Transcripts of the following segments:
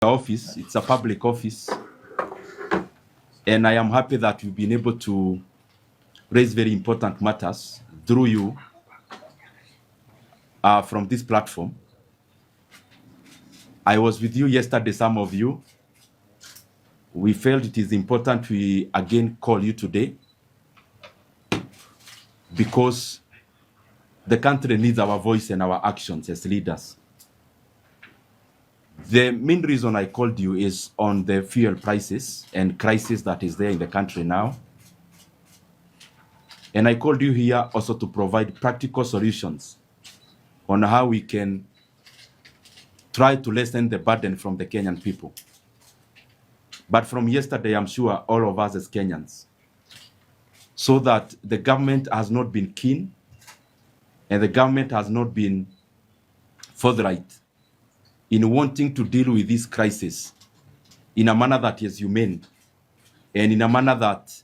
office. It's a public office, and I am happy that we've been able to raise very important matters through you from this platform. I was with you yesterday, some of you. We felt it is important we again call you today because the country needs our voice and our actions as leaders. The main reason I called you is on the fuel prices and crisis that is there in the country now. And I called you here also to provide practical solutions on how we can try to lessen the burden from the Kenyan people. But from yesterday, I'm sure all of us as Kenyans, so that the government has not been keen and the government has not been forthright in wanting to deal with this crisis in a manner that is humane and in a manner that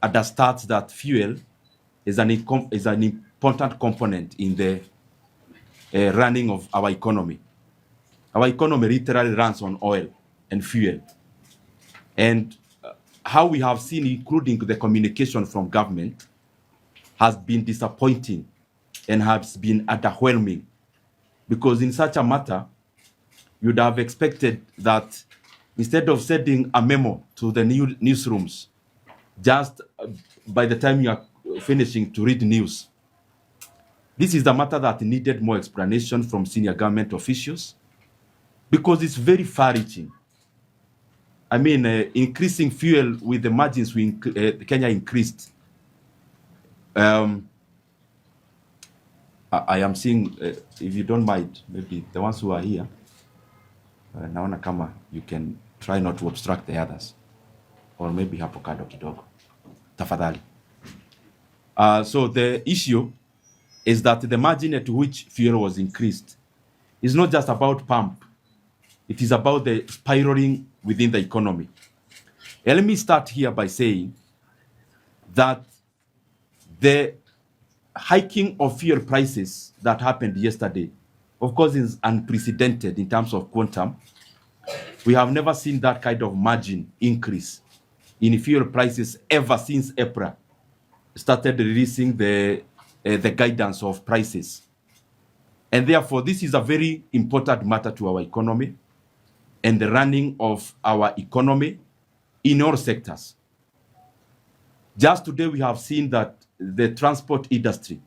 understands that fuel is an important component in the running of our economy. Our economy literally runs on oil and fuel. And how we have seen, including the communication from government, has been disappointing and has been underwhelming. Because in such a matter, you'd have expected that instead of sending a memo to the newsrooms, just by the time you are finishing to read news, this is the matter that needed more explanation from senior government officials, because it's very far-reaching. I mean, increasing fuel with the margins Kenya increased. I am seeing, if you don't mind, maybe the ones who are here, naona kama you can try not to obstruct the others, or maybe hapo kando kidogo, tafadhali. So the issue is that the margin at which fuel was increased is not just about pump. It is about the spiraling within the economy. And let me start here by saying that the hiking of fuel prices that happened yesterday, of course, is unprecedented in terms of quantum. We have never seen that kind of margin increase in fuel prices ever since April started releasing the guidance of prices. And therefore, this is a very important matter to our economy and the running of our economy in all sectors. Just today, we have seen that the transport industry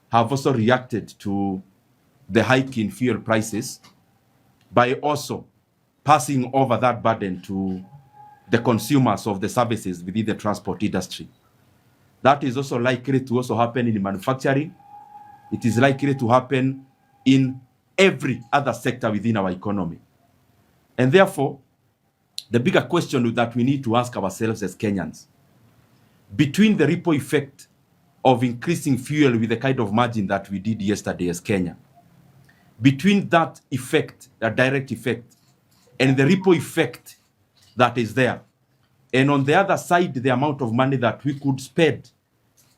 have also reacted to the hike in fuel prices by also passing over that burden to the consumers of the services within the transport industry. That is also likely to also happen in manufacturing. It is likely to happen in every other sector within our economy. And therefore, the bigger question that we need to ask ourselves as Kenyans, between the ripple effect of increasing fuel with the kind of margin that we did yesterday as Kenya, between that effect, that direct effect, and the ripple effect that is there, and on the other side, the amount of money that we could spend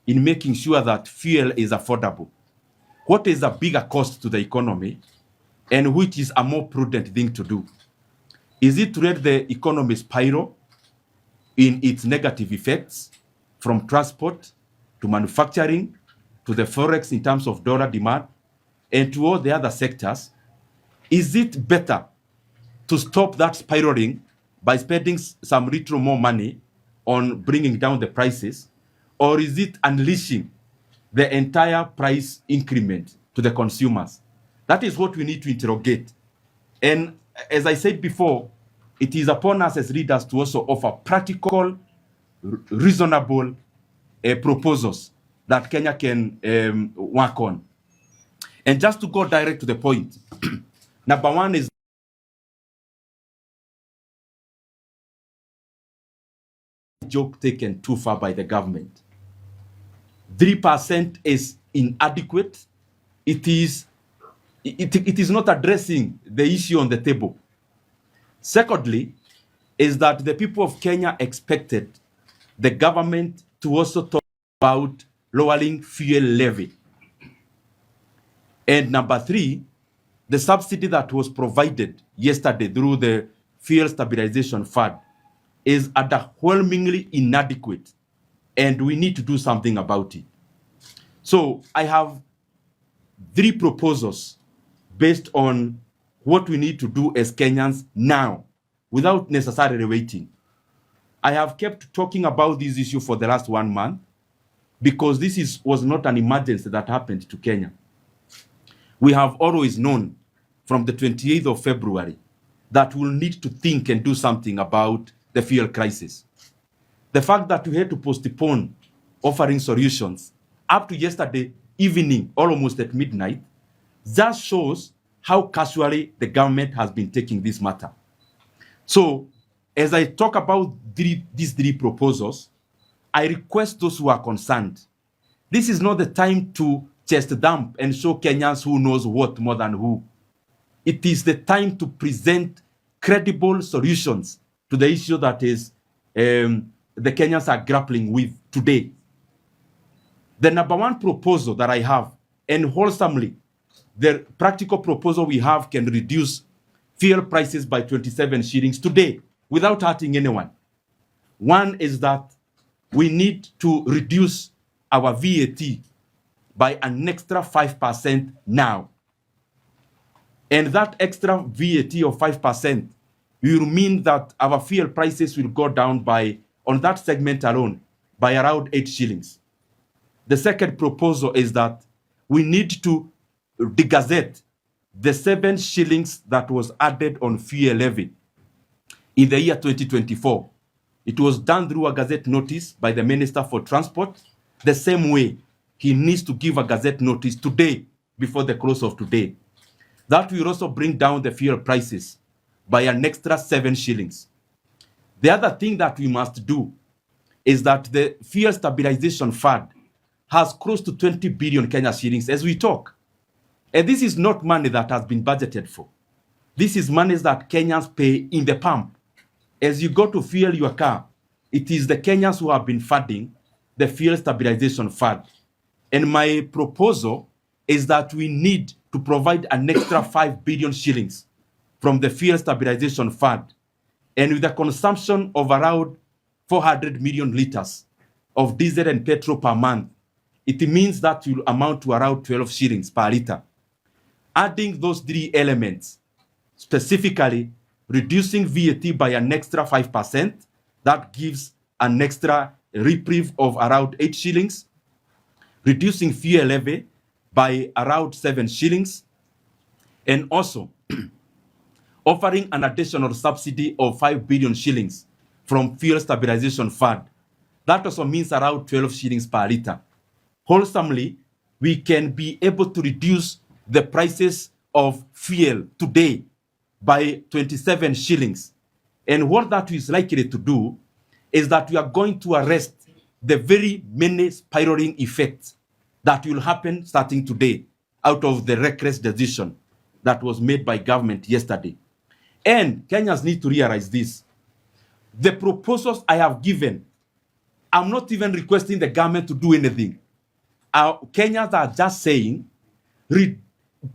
in making sure that fuel is affordable, what is a bigger cost to the economy and which is a more prudent thing to do? Is it to let the economy spiral in its negative effects from transport to manufacturing to the forex in terms of dollar demand and to all the other sectors? Is it better to stop that spiraling by spending some little more money on bringing down the prices? Or is it unleashing the entire price increment to the consumers? That is what we need to interrogate. And as I said before, it is upon us as leaders to also offer practical, reasonable proposals that Kenya can work on. And just to go direct to the point, number one is joke taken too far by the government. 3% is inadequate. It is not addressing the issue on the table. Secondly, is that the people of Kenya expected the government to also talk about lowering fuel levy. And number three, the subsidy that was provided yesterday through the Fuel Stabilization Fund is overwhelmingly inadequate, and we need to do something about it. So I have 3 proposals based on what we need to do as Kenyans now, without necessarily waiting. I have kept talking about this issue for the last 1 month because this was not an emergency that happened to Kenya. We have always known from the 28th of February that we'll need to think and do something about the fuel crisis. The fact that we had to postpone offering solutions up to yesterday evening, almost at midnight, just shows how casually the government has been taking this matter. So, as I talk about these 3 proposals, I request those who are concerned. This is not the time to chest dump and show Kenyans who knows what more than who. It is the time to present credible solutions to the issue that is the Kenyans are grappling with today. The number 1 proposal that I have, and wholesomely, the practical proposal we have can reduce fuel prices by 27 shillings today without hurting anyone. One is that we need to reduce our VAT by an extra 5% now. And that extra VAT of 5% will mean that our fuel prices will go down by, on that segment alone, by around 8 shillings. The second proposal is that we need to degazette the 7 shillings that was added on fuel levy in the year 2024. It was done through a gazette notice by the Minister for Transport. The same way, he needs to give a gazette notice today before the close of today. That will also bring down the fuel prices by an extra 7 shillings. The other thing that we must do is that the Fuel Stabilization Fund has close to 20 billion Kenya shillings as we talk. And this is not money that has been budgeted for. This is money that Kenyans pay in the pump. As you go to fuel your car, it is the Kenyans who have been funding the Fuel Stabilization Fund. And my proposal is that we need to provide an extra 5 billion shillings from the Fuel Stabilization Fund. And with a consumption of around 400 million liters of diesel and petrol per month, it means that will amount to around 12 shillings per liter. Adding those 3 elements, specifically reducing VAT by an extra 5%, that gives an extra reprieve of around 8 shillings, reducing fuel levy by around 7 shillings, and also offering an additional subsidy of 5 billion shillings from Fuel Stabilization Fund. That also means around 12 shillings per liter. Wholesomely, we can be able to reduce the prices of fuel today by 27 shillings. And what that is likely to do is that we are going to arrest the very many spiraling effects that will happen starting today out of the reckless decision that was made by government yesterday. And Kenyans need to realize this. The proposals I have given, I'm not even requesting the government to do anything. Kenyans are just saying,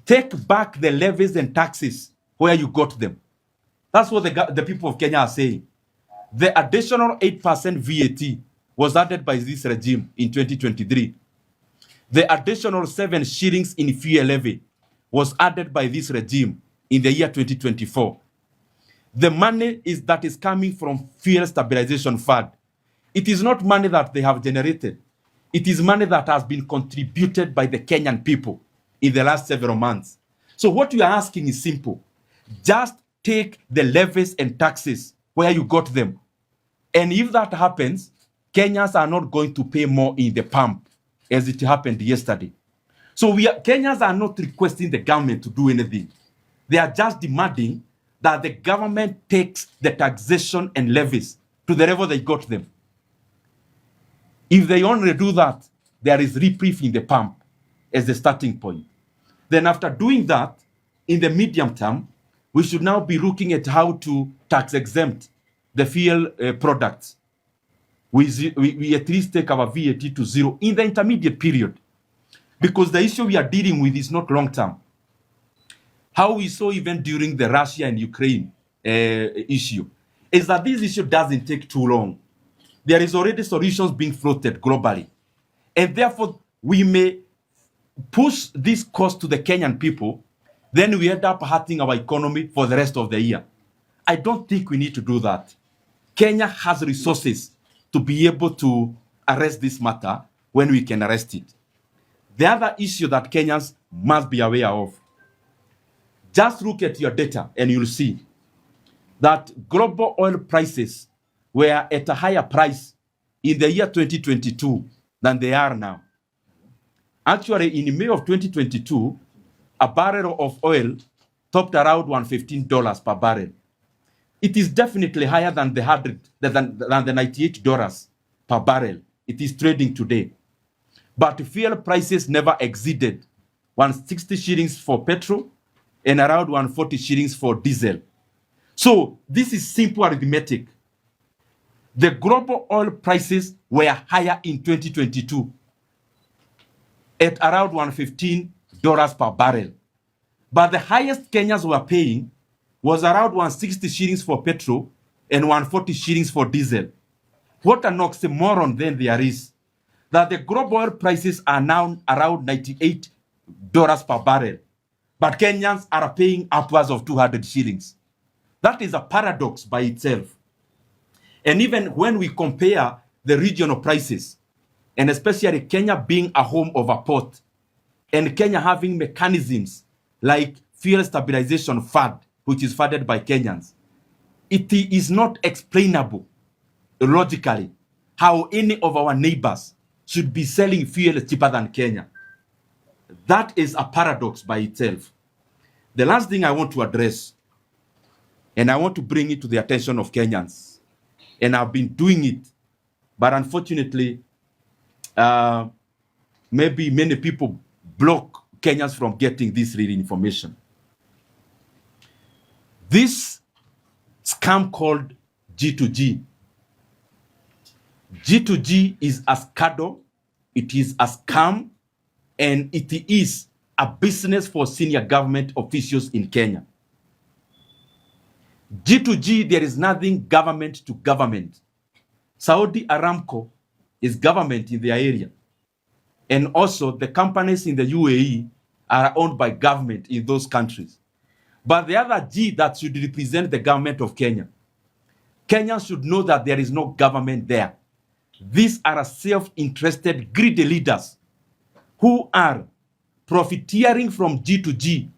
take back the levies and taxes where you got them. That's what the people of Kenya are saying. The additional 8% VAT was added by this regime in 2023. The additional 7 shillings in fuel levy was added by this regime in the year 2024. The money that is coming from Fuel Stabilization Fund. It is not money that they have generated. It is money that has been contributed by the Kenyan people in the last several months. So what we are asking is simple. Just take the levies and taxes where you got them. And if that happens, Kenyans are not going to pay more in the pump as it happened yesterday. So Kenyans are not requesting the government to do anything. They are just demanding that the government takes the taxation and levies to the level they got them. If they only do that, there is reprieve in the pump as the starting point. Then after doing that, in the medium term, we should now be looking at how to tax exempt the fuel products. We at least take our VAT to 0 in the intermediate period, because the issue we are dealing with is not long term. how we saw even during the Russia and Ukraine issue, is that this issue doesn't take too long. There is already solutions being floated globally. And therefore, we may push this cost to the Kenyan people, then we end up hurting our economy for the rest of the year. I don't think we need to do that. Kenya has resources to be able to arrest this matter when we can arrest it. The other issue that Kenyans must be aware of, just look at your data and you'll see that global oil prices were at a higher price in the year 2022 than they are now. Actually, in May of 2022, a barrel of oil topped around $115 per barrel. It is definitely higher than the $98 per barrel it is trading today. But fuel prices never exceeded 160 shillings for petrol and around 140 shillings for diesel. So this is simple arithmetic. The global oil prices were higher in 2022 at around $115 per barrel. But the highest Kenyans were paying was around 160 shillings for petrol and 140 shillings for diesel. What an oxymoron then there is, that the global oil prices are now around $98 per barrel, but Kenyans are paying upwards of 200 shillings. That is a paradox by itself. And even when we compare the regional prices, and especially Kenya being a home of a port, and Kenya having mechanisms like fuel stabilization fund, which is funded by Kenyans, it is not explainable logically how any of our neighbors should be selling fuel cheaper than Kenya. That is a paradox by itself. The last thing I want to address, and I want to bring it to the attention of Kenyans, and I've been doing it, but unfortunately, maybe many people block Kenyans from getting this real information. This scam called G2G. G2G is a scandal, it is a scam, and it is a business for senior government officials in Kenya. G2G, there is nothing government to government. Saudi Aramco is government in their area. And also the companies in the UAE are owned by government in those countries. But the other G that should represent the government of Kenya, Kenyans should know that there is no government there. These are self-interested, greedy leaders who are profiteering from G2G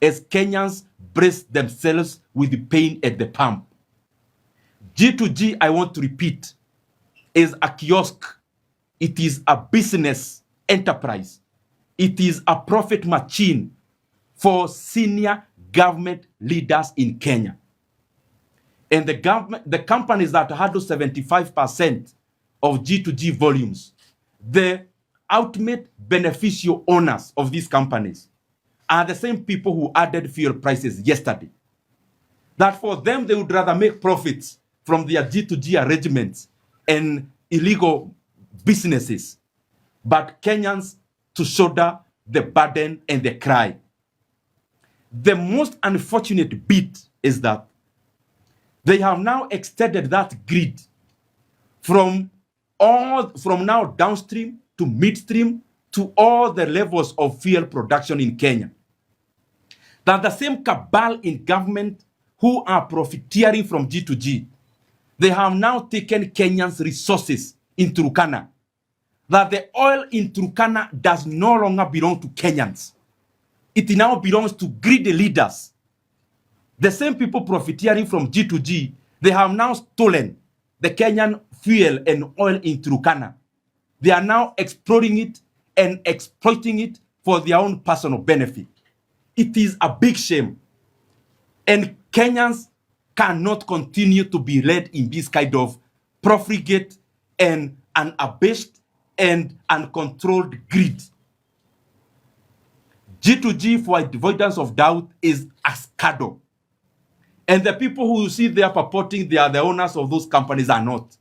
as Kenyans brace themselves with the pain at the pump. G2G, I want to repeat, is a kiosk. It is a business enterprise. It is a profit machine for senior government leaders in Kenya. And the companies that handle 75% of G2G volumes, the ultimate beneficial owners of these companies are the same people who added fuel prices yesterday. That for them, they would rather make profits from their G2G arrangements and illegal businesses, but Kenyans to shoulder the burden and the cry. The most unfortunate bit is that they have now extended that grid from now downstream to midstream to all the levels of fuel production in Kenya. That the same cabal in government who are profiteering from G2G, they have now taken Kenyans' resources in Turkana. That the oil in Turkana does no longer belong to Kenyans. It now belongs to greedy leaders. The same people profiteering from G2G, they have now stolen the Kenyan fuel and oil in Turkana. They are now exploring it and exploiting it for their own personal benefit. It is a big shame. And Kenyans cannot continue to be led in this kind of profligate and unabashed and uncontrolled greed. G2G, for avoidance of doubt, is a scandal. And the people who you see there purporting they are the owners of those companies are not.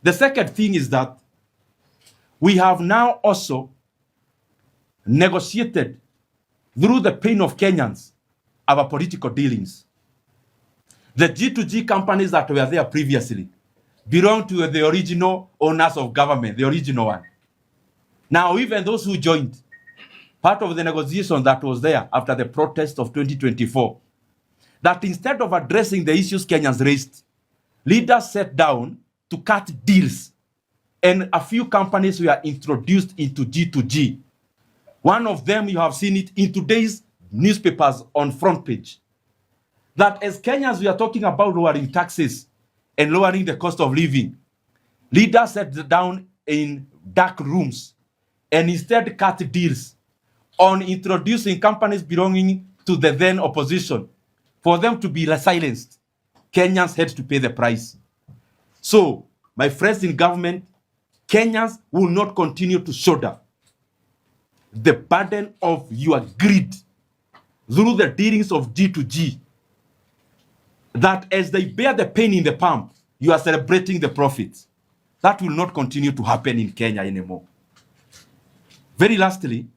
The second thing is that we have now also negotiated through the pain of Kenyans, our political dealings. The G2G companies that were there previously belong to the original owners of government, the original one. Now, even those who joined, part of the negotiation that was there after the protest of 2024, that instead of addressing the issues Kenyans raised, leaders sat down to cut deals, and a few companies were introduced into G2G. One of them, you have seen it in today's newspapers on front page. That as Kenyans, we are talking about lowering taxes and lowering the cost of living. Leaders sat down in dark rooms and instead cut deals on introducing companies belonging to the then opposition. For them to be silenced, Kenyans had to pay the price. So, my friends in government, Kenyans will not continue to shoulder the burden of your greed through the dealings of G2G. That as they bear the pain in the pump, you are celebrating the profits. That will not continue to happen in Kenya anymore. Very lastly,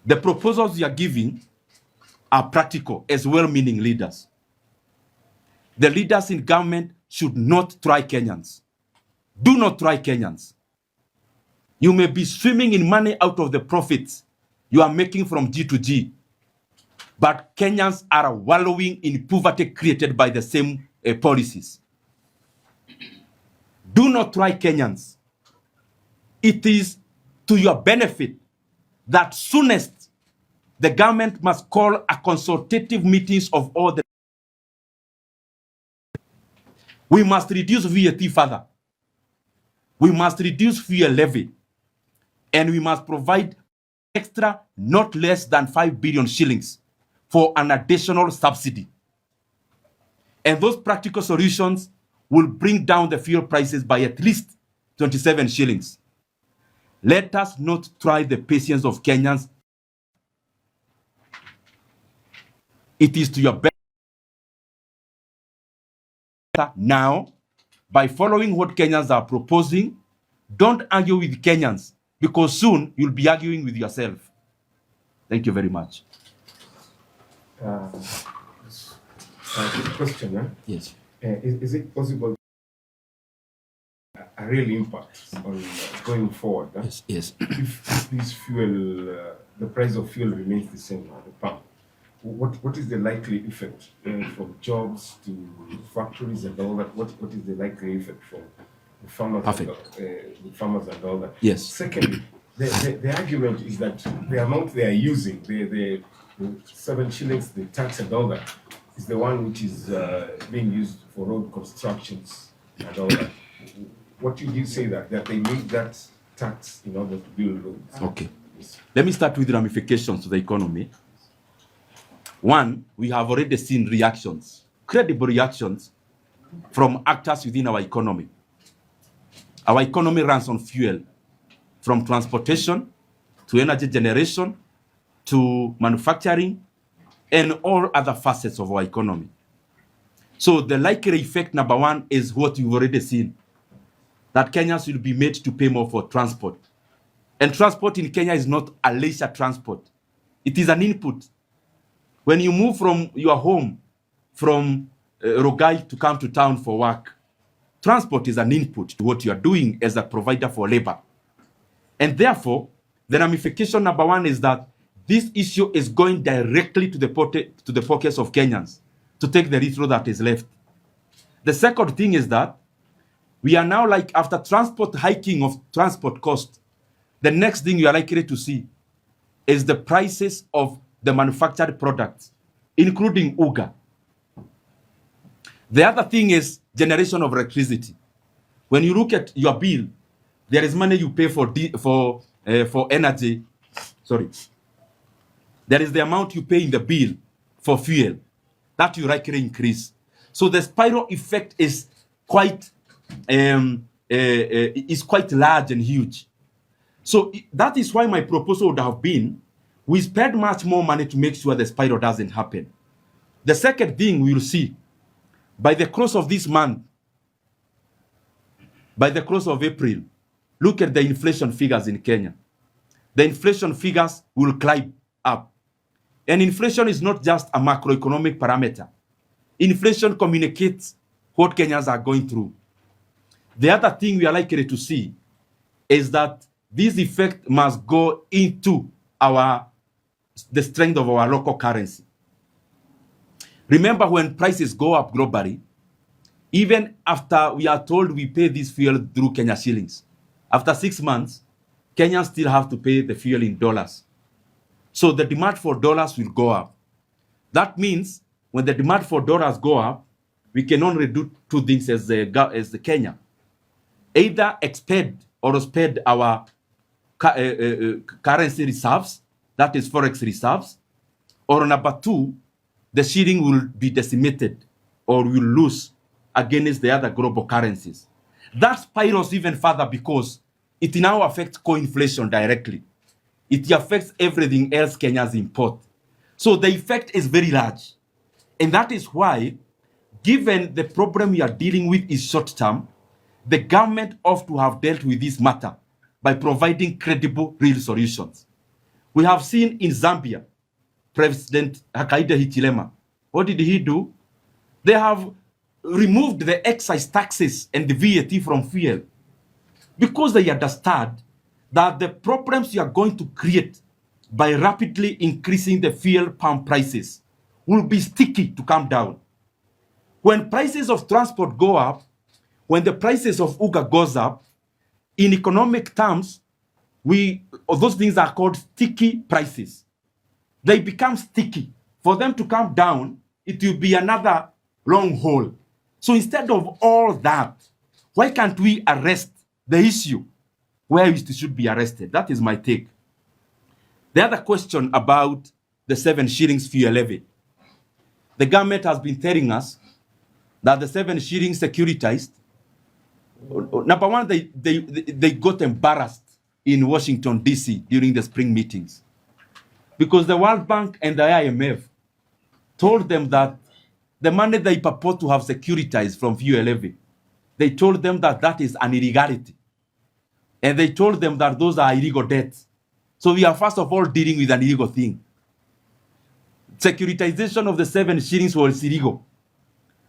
the proposals you are giving are practical as well-meaning leaders. The leaders in government should not try Kenyans. Do not try Kenyans. You may be swimming in money out of the profits you are making from G2G, but Kenyans are wallowing in poverty created by the same policies. Do not try Kenyans. It is to your benefit that soonest the government must call a consultative meetings of all the. We must reduce VAT further. We must reduce fuel levy. And we must provide extra not less than 5 billion shillings for an additional subsidy. And those practical solutions will bring down the fuel prices by at least 27 shillings. Let us not try the patience of Kenyans. It is to your benefit now, by following what Kenyans are proposing. Don't argue with Kenyans, because soon you'll be arguing with yourself. Thank you very much. Good question. Yes. Is it possible a real impact on going forward? Yes. If this fuel, the price of fuel remains the same at the pump, what is the likely effect from jobs to factories and all that? What is the likely effect for the farmers? The farmers and all that. Yes. Secondly, the argument is that the amount they are using, the 7 shillings, the tax and all that, is the one which is being used for road constructions and all that. What would you say that they need that tax in order to build roads? Okay. Yes. Let me start with ramifications to the economy. One, we have already seen reactions, credible reactions from actors within our economy. Our economy runs on fuel, from transportation to energy generation to manufacturing and all other facets of our economy. So the likely effect, number one, is what you've already seen, that Kenyans will be made to pay more for transport. And transport in Kenya is not a leisure transport. It is an input. When you move from your home, from Rogai to come to town for work, transport is an input to what you are doing as a provider for labor. And therefore, the ramification number one is that this issue is going directly to the pockets of Kenyans to take the little that is left. The second thing is that we are now, like, after transport hiking of transport cost, the next thing you are likely to see is the prices of the manufactured products, including uga. The other thing is generation of electricity. When you look at your bill, there is money you pay for energy. Sorry. There is the amount you pay in the bill for fuel. That you likely increase. So the spiral effect is quite large and huge. So that is why my proposal would have been, we spend much more money to make sure the spiral doesn't happen. The second thing we will see, by the close of this month, by the close of April, look at the inflation figures in Kenya. the inflation figures will climb up. And inflation is not just a macroeconomic parameter. Inflation communicates what Kenyans are going through. The other thing we are likely to see is that this effect must go into the strength of our local currency. Remember, when prices go up globally, even after we are told we pay this fuel through Kenya shillings, after 6 months, Kenyans still have to pay the fuel in dollars. So the demand for dollars will go up. That means when the demand for dollars go up, we can only do two things as the Kenya. Either expend or spend our currency reserves, that is forex reserves, or number two, the shilling will be decimated or will lose against the other global currencies. That spirals even further because it now affects co-inflation directly. It affects everything else Kenyans import. So the effect is very large. And that is why, given the problem we are dealing with is short-term, the government ought to have dealt with this matter by providing credible, real solutions. We have seen in Zambia, President Hakainde Hichilema, what did he do? They have removed the excise taxes and the VAT from fuel because they understand that the problems you are going to create by rapidly increasing the fuel pump prices will be sticky to come down. When prices of transport go up, when the prices of UGA goes up, in economic terms, those things are called sticky prices. They become sticky. For them to come down, it will be another long haul. So instead of all that, why can't we arrest the issue where it should be arrested? That is my take. The other question about the 7 shillings fuel levy. The government has been telling us that the 7 shillings securitized. Number one, they got embarrassed in Washington, D.C. during the spring meetings because the World Bank and the IMF told them that the money they purport to have securitized from fuel levy, they told them that that is an illegality. And they told them that those are illegal debts. So we are first of all dealing with an illegal thing. Securitization of the 7 shillings was illegal.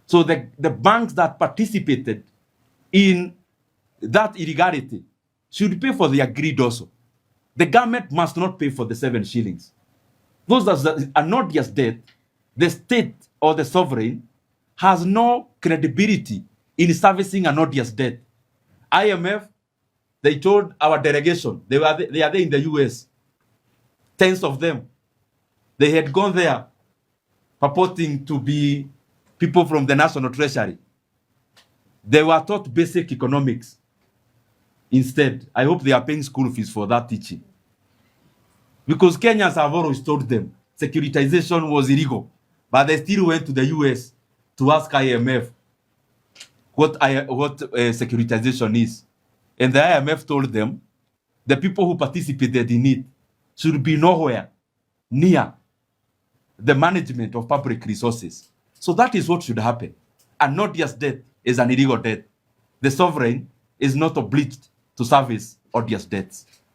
So the banks that participated in that illegality should pay for their greed also. The government must not pay for the 7 shillings. Those that are not just debt, the state or the sovereign has no credibility in servicing an odious debt. IMF, they told our delegation, they are there in the US, tens of them. They had gone there purporting to be people from the National Treasury. They were taught basic economics. Instead, I hope they are paying school fees for that teaching. Because Kenyans have always told them securitization was illegal, but they still went to the US to ask IMF what securitization is. And the IMF told them the people who participated in it should be nowhere near the management of public resources. So that is what should happen. And not just debt is an illegal debt. The sovereign is not obliged to service odious debts.